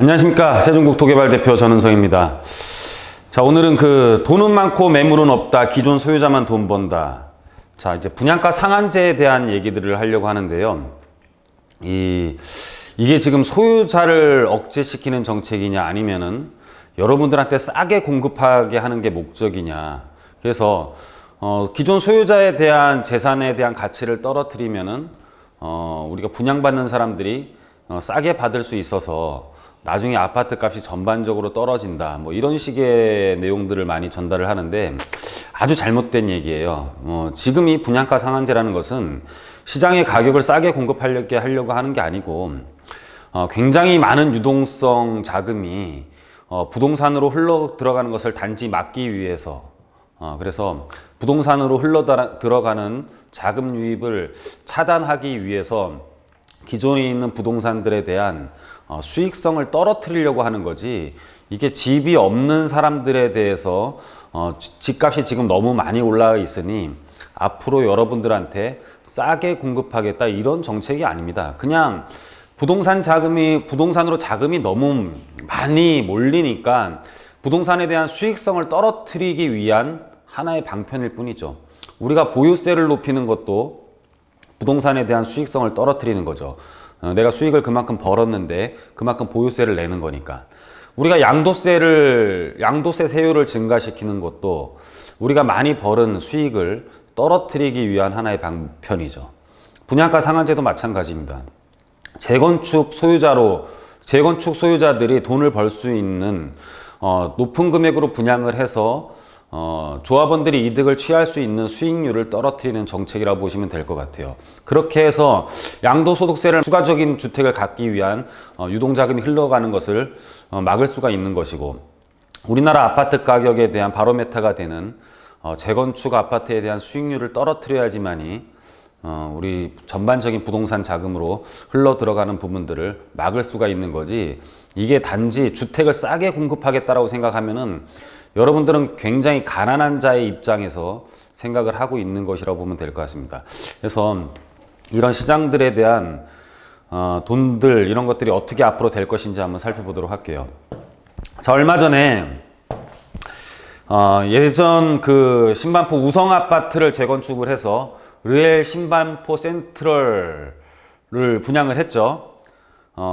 안녕하십니까. 세종국토개발 대표 전은성입니다. 자, 오늘은 돈은 많고 매물은 없다. 기존 소유자만 돈 번다. 자, 이제 분양가 상한제에 대한 얘기들을 하려고 하는데요. 이게 지금 소유자를 억제시키는 정책이냐 아니면은 여러분들한테 싸게 공급하게 하는 게 목적이냐. 그래서 기존 소유자에 대한 재산에 대한 가치를 떨어뜨리면은 우리가 분양받는 사람들이 싸게 받을 수 있어서 나중에 아파트 값이 전반적으로 떨어진다. 뭐 이런 식의 내용들을 많이 전달을 하는데 아주 잘못된 얘기예요. 지금 이 분양가 상한제라는 것은 시장의 가격을 싸게 공급하려고 하는 게 아니고 굉장히 많은 유동성 자금이 부동산으로 흘러 들어가는 것을 단지 막기 위해서 그래서 부동산으로 흘러 들어가는 자금 유입을 차단하기 위해서 기존에 있는 부동산들에 대한 수익성을 떨어뜨리려고 하는 거지, 이게 집이 없는 사람들에 대해서 집값이 지금 너무 많이 올라가 있으니 앞으로 여러분들한테 싸게 공급하겠다 이런 정책이 아닙니다. 그냥 부동산으로 자금이 너무 많이 몰리니까 부동산에 대한 수익성을 떨어뜨리기 위한 하나의 방편일 뿐이죠. 우리가 보유세를 높이는 것도 부동산에 대한 수익성을 떨어뜨리는 거죠. 내가 수익을 그만큼 벌었는데 그만큼 보유세를 내는 거니까. 우리가 양도세 세율을 증가시키는 것도 우리가 많이 벌은 수익을 떨어뜨리기 위한 하나의 방편이죠. 분양가 상한제도 마찬가지입니다. 재건축 소유자들이 돈을 벌 수 있는 높은 금액으로 분양을 해서 조합원들이 이득을 취할 수 있는 수익률을 떨어뜨리는 정책이라고 보시면 될 것 같아요. 그렇게 해서 양도소득세를 추가적인 주택을 갖기 위한 유동자금이 흘러가는 것을 막을 수가 있는 것이고, 우리나라 아파트 가격에 대한 바로메타가 되는 재건축 아파트에 대한 수익률을 떨어뜨려야지만이 우리 전반적인 부동산 자금으로 흘러 들어가는 부분들을 막을 수가 있는 거지, 이게 단지 주택을 싸게 공급하겠다라고 생각하면은 여러분들은 굉장히 가난한 자의 입장에서 생각을 하고 있는 것이라고 보면 될 것 같습니다. 그래서 이런 시장들에 대한 돈들, 이런 것들이 어떻게 앞으로 될 것인지 한번 살펴보도록 할게요. 자, 얼마 전에 예전 신반포 우성 아파트를 재건축을 해서 르엘 신반포 센트럴을 분양을 했죠.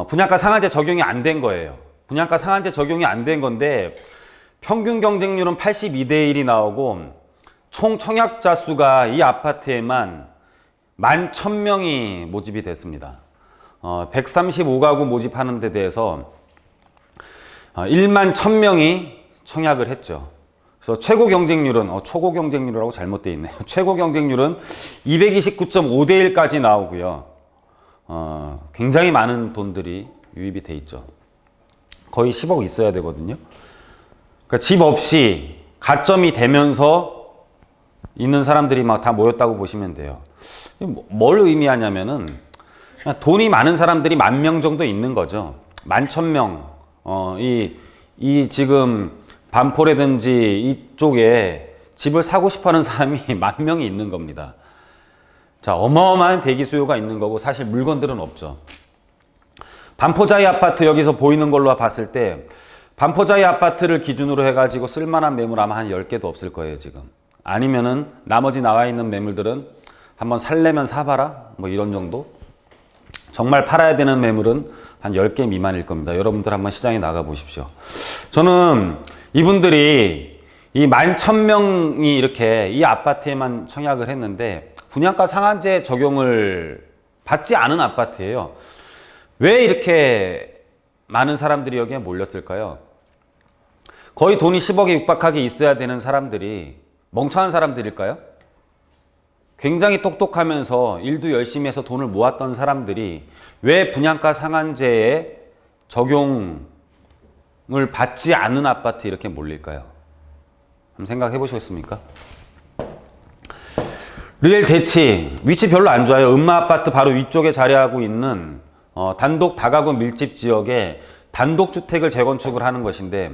분양가 상한제 적용이 안 된 거예요. 분양가 상한제 적용이 안 된 건데 평균 경쟁률은 82대 1이 나오고 총 청약자 수가 이 아파트에만 11,000명이 모집이 됐습니다. 135가구 모집하는 데 대해서 11,000명이 청약을 했죠. 그래서 최고 경쟁률은 초고 경쟁률이라고 잘못되어 있네요. 최고 경쟁률은 229.5대 1까지 나오고요. 굉장히 많은 돈들이 유입이 돼 있죠. 거의 10억 있어야 되거든요. 그러니까 집 없이 가점이 되면서 있는 사람들이 막 다 모였다고 보시면 돼요. 뭘 의미하냐면은 돈이 많은 사람들이 10,000명 정도 있는 거죠. 11,000명. 이 지금 반포라든지 이쪽에 집을 사고 싶어 하는 사람이 10,000명이 있는 겁니다. 자, 어마어마한 대기 수요가 있는 거고 사실 물건들은 없죠. 반포자이 아파트 여기서 보이는 걸로 봤을 때 반포자이 아파트를 기준으로 해가지고 쓸만한 매물 아마 한 10개도 없을 거예요, 지금. 아니면은 나머지 나와 있는 매물들은 한번 살려면 사봐라? 뭐 이런 정도? 정말 팔아야 되는 매물은 한 10개 미만일 겁니다. 여러분들 한번 시장에 나가 보십시오. 저는 이분들이 이 11,000명이 이렇게 이 아파트에만 청약을 했는데 분양가 상한제 적용을 받지 않은 아파트예요. 왜 이렇게 많은 사람들이 여기에 몰렸을까요? 거의 돈이 10억에 육박하게 있어야 되는 사람들이 멍청한 사람들일까요? 굉장히 똑똑하면서 일도 열심히 해서 돈을 모았던 사람들이 왜 분양가 상한제에 적용을 받지 않은 아파트에 이렇게 몰릴까요? 한번 생각해 보시겠습니까? 르엘 대치 위치 별로 안 좋아요. 음마 아파트 바로 위쪽에 자리하고 있는 단독 다가구 밀집 지역에 단독주택을 재건축을 하는 것인데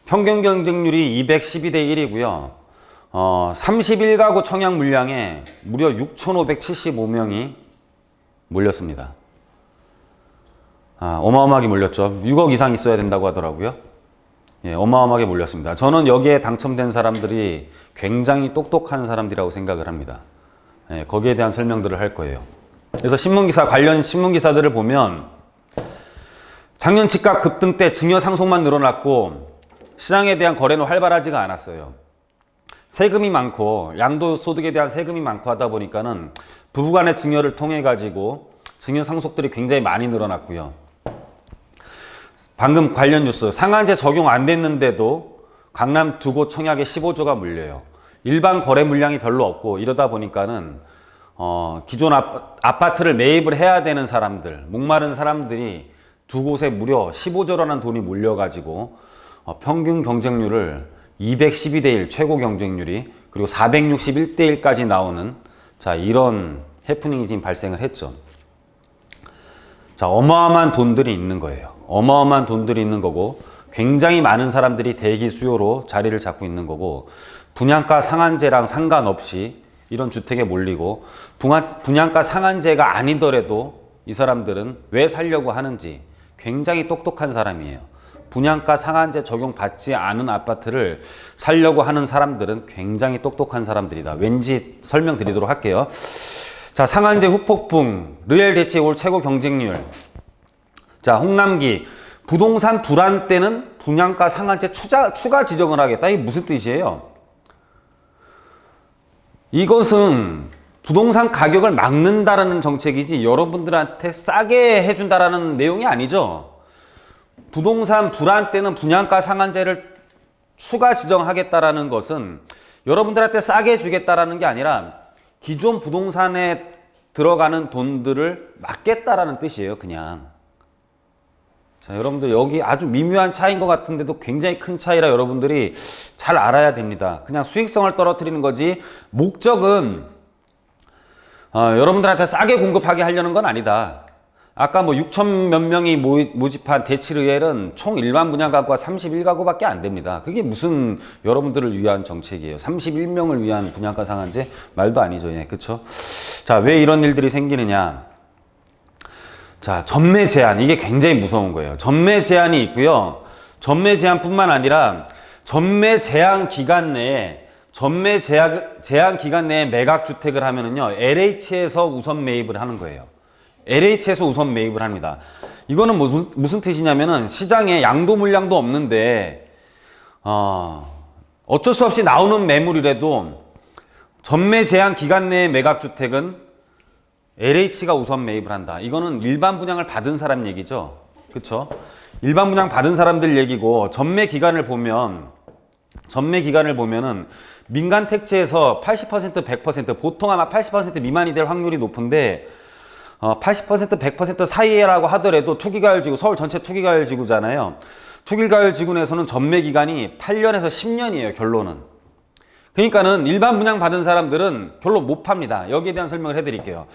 평균 경쟁률이 212대 1이고요. 31가구 청약 물량에 무려 6,575명이 몰렸습니다. 어마어마하게 몰렸죠. 6억 이상 있어야 된다고 하더라고요. 예, 어마어마하게 몰렸습니다. 저는 여기에 당첨된 사람들이 굉장히 똑똑한 사람들이라고 생각을 합니다. 예, 거기에 대한 설명들을 할 거예요. 그래서 관련 신문기사들을 보면 작년 집값 급등 때 증여 상속만 늘어났고 시장에 대한 거래는 활발하지가 않았어요. 세금이 많고 양도소득에 대한 세금이 많고 하다 보니까는 부부간의 증여를 통해 가지고 증여 상속들이 굉장히 많이 늘어났고요. 방금 관련 뉴스, 상한제 적용 안 됐는데도 강남 두 곳 청약에 15조가 물려요. 일반 거래 물량이 별로 없고 이러다 보니까는 기존 아파트를 매입을 해야 되는 사람들, 목마른 사람들이 두 곳에 무려 15조라는 돈이 몰려가지고 평균 경쟁률을 212대1 최고 경쟁률이 그리고 461대1까지 나오는 자 이런 해프닝이 지금 발생을 했죠. 자, 어마어마한 돈들이 있는 거예요. 어마어마한 돈들이 있는 거고 굉장히 많은 사람들이 대기 수요로 자리를 잡고 있는 거고 분양가 상한제랑 상관없이 이런 주택에 몰리고 분양가 상한제가 아니더라도 이 사람들은 왜 살려고 하는지 굉장히 똑똑한 사람이에요. 분양가 상한제 적용받지 않은 아파트를 살려고 하는 사람들은 굉장히 똑똑한 사람들이다. 왠지 설명드리도록 할게요. 자, 상한제 후폭풍, 리얼 대체 올 최고 경쟁률. 자, 홍남기, 부동산 불안 때는 분양가 상한제 추가 지정을 하겠다. 이게 무슨 뜻이에요? 이것은 부동산 가격을 막는다라는 정책이지 여러분들한테 싸게 해준다라는 내용이 아니죠. 부동산 불안 때는 분양가 상한제를 추가 지정하겠다라는 것은 여러분들한테 싸게 주겠다라는 게 아니라 기존 부동산에 들어가는 돈들을 막겠다라는 뜻이에요, 그냥. 자, 여러분들 여기 아주 미묘한 차이인 것 같은데도 굉장히 큰 차이라 여러분들이 잘 알아야 됩니다. 그냥 수익성을 떨어뜨리는 거지 목적은 여러분들한테 싸게 공급하게 하려는 건 아니다. 아까 뭐 6천 몇 명이 모집한 대치르엘은 총 일반 분양가구가 31가구밖에 안 됩니다. 그게 무슨 여러분들을 위한 정책이에요. 31명을 위한 분양가 상한제? 말도 아니죠. 예, 그쵸? 자, 왜 이런 일들이 생기느냐? 자, 전매 제한. 이게 굉장히 무서운 거예요. 전매 제한이 있고요. 전매 제한뿐만 아니라 전매 제한 기간 내에 매각 주택을 하면은요, LH에서 우선 매입을 하는 거예요. LH에서 우선 매입을 합니다. 이거는 무슨 뜻이냐면은 시장에 양도 물량도 없는데 어쩔 수 없이 나오는 매물이라도 전매 제한 기간 내의 매각 주택은 LH가 우선 매입을 한다. 이거는 일반 분양을 받은 사람 얘기죠. 그렇죠? 일반 분양 받은 사람들 얘기고 전매 기간을 보면은 민간 택지에서 80%, 100% 보통 아마 80% 미만이 될 확률이 높은데 80%, 100% 사이라고 하더라도 투기가율지구, 서울 전체 투기가율지구잖아요. 투기가율지구에서는 전매 기간이 8년에서 10년이에요, 결론은. 그러니까는 일반 분양 받은 사람들은 결론 못 팝니다. 여기에 대한 설명을 해드릴게요.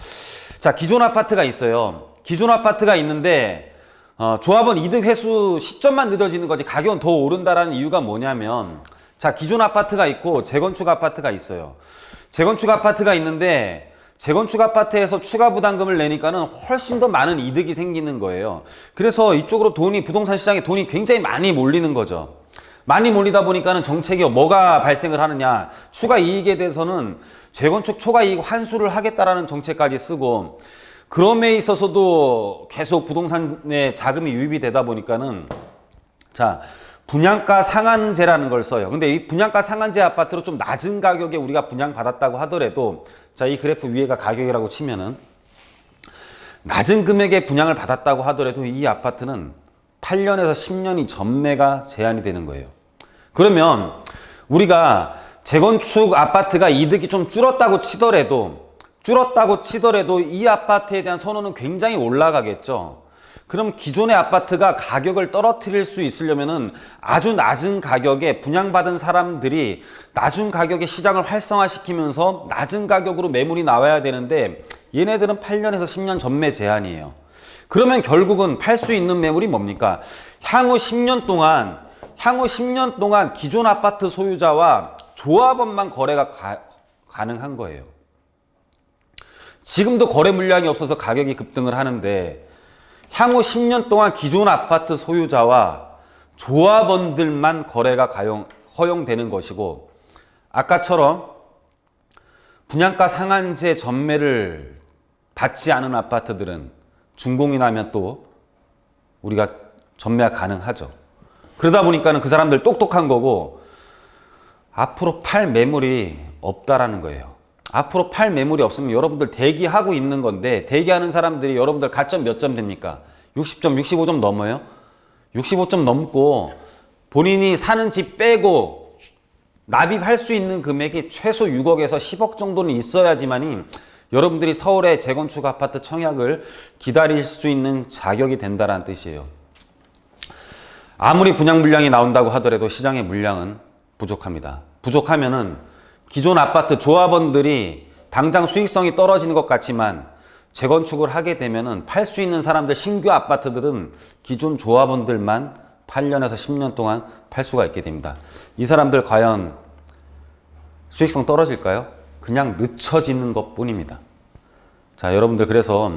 자, 기존 아파트가 있어요. 기존 아파트가 있는데 조합원 이득 회수 시점만 늦어지는 거지 가격은 더 오른다라는 이유가 뭐냐면, 자, 기존 아파트가 있고 재건축 아파트가 있어요. 재건축 아파트가 있는데 재건축 아파트에서 추가 부담금을 내니까는 훨씬 더 많은 이득이 생기는 거예요. 그래서 이쪽으로 부동산 시장에 돈이 굉장히 많이 몰리는 거죠. 많이 몰리다 보니까는 정책이 뭐가 발생을 하느냐. 추가 이익에 대해서는 재건축 초과 이익 환수를 하겠다라는 정책까지 쓰고, 그럼에 있어서도 계속 부동산에 자금이 유입이 되다 보니까는, 자, 분양가 상한제라는 걸 써요. 근데 이 분양가 상한제 아파트로 좀 낮은 가격에 우리가 분양받았다고 하더라도, 자, 이 그래프 위에가 가격이라고 치면은 낮은 금액의 분양을 받았다고 하더라도 이 아파트는 8년에서 10년이 전매가 제한이 되는 거예요. 그러면 우리가 재건축 아파트가 이득이 좀 줄었다고 치더라도 이 아파트에 대한 선호는 굉장히 올라가겠죠. 그럼 기존의 아파트가 가격을 떨어뜨릴 수 있으려면은 아주 낮은 가격에 분양받은 사람들이 낮은 가격에 시장을 활성화시키면서 낮은 가격으로 매물이 나와야 되는데 얘네들은 8년에서 10년 전매 제한이에요. 그러면 결국은 팔 수 있는 매물이 뭡니까? 향후 10년 동안 기존 아파트 소유자와 조합원만 거래가 가능한 거예요. 지금도 거래 물량이 없어서 가격이 급등을 하는데 향후 10년 동안 기존 아파트 소유자와 조합원들만 거래가 허용되는 것이고, 아까처럼 분양가 상한제 전매를 받지 않은 아파트들은 준공이 나면 또 우리가 전매가 가능하죠. 그러다 보니까는 그 사람들 똑똑한 거고, 앞으로 팔 매물이 없다라는 거예요. 앞으로 팔 매물이 없으면 여러분들 대기하고 있는 건데, 대기하는 사람들이 여러분들 가점 몇 점 됩니까? 60점, 65점 넘어요? 65점 넘고 본인이 사는 집 빼고 납입할 수 있는 금액이 최소 6억에서 10억 정도는 있어야지만이 여러분들이 서울의 재건축 아파트 청약을 기다릴 수 있는 자격이 된다는 뜻이에요. 아무리 분양 물량이 나온다고 하더라도 시장의 물량은 부족합니다. 부족하면은 기존 아파트 조합원들이 당장 수익성이 떨어지는 것 같지만 재건축을 하게 되면은 팔 수 있는 사람들, 신규 아파트들은 기존 조합원들만 8년에서 10년 동안 팔 수가 있게 됩니다. 이 사람들 과연 수익성 떨어질까요? 그냥 늦춰지는 것 뿐입니다. 자, 여러분들, 그래서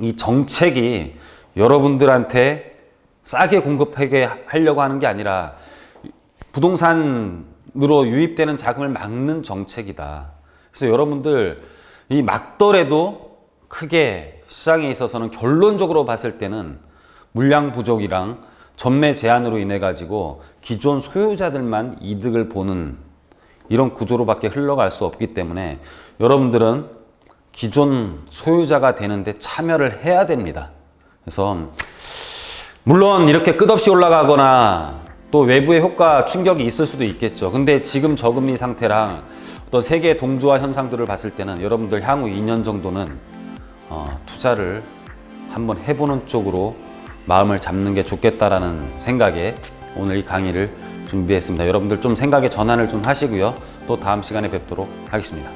이 정책이 여러분들한테 싸게 공급하게 하려고 하는 게 아니라 부동산으로 유입되는 자금을 막는 정책이다. 그래서 여러분들 이 막더라도 크게 시장에 있어서는 결론적으로 봤을 때는 물량 부족이랑 전매 제한으로 인해 가지고 기존 소유자들만 이득을 보는 이런 구조로밖에 흘러갈 수 없기 때문에 여러분들은 기존 소유자가 되는데 참여를 해야 됩니다. 그래서 물론 이렇게 끝없이 올라가거나 또 외부의 효과 충격이 있을 수도 있겠죠. 근데 지금 저금리 상태랑 어떤 세계 동주화 현상들을 봤을 때는 여러분들 향후 2년 정도는 투자를 한번 해보는 쪽으로 마음을 잡는 게 좋겠다라는 생각에 오늘 이 강의를 준비했습니다. 여러분들 좀 생각의 전환을 좀 하시고요. 또 다음 시간에 뵙도록 하겠습니다.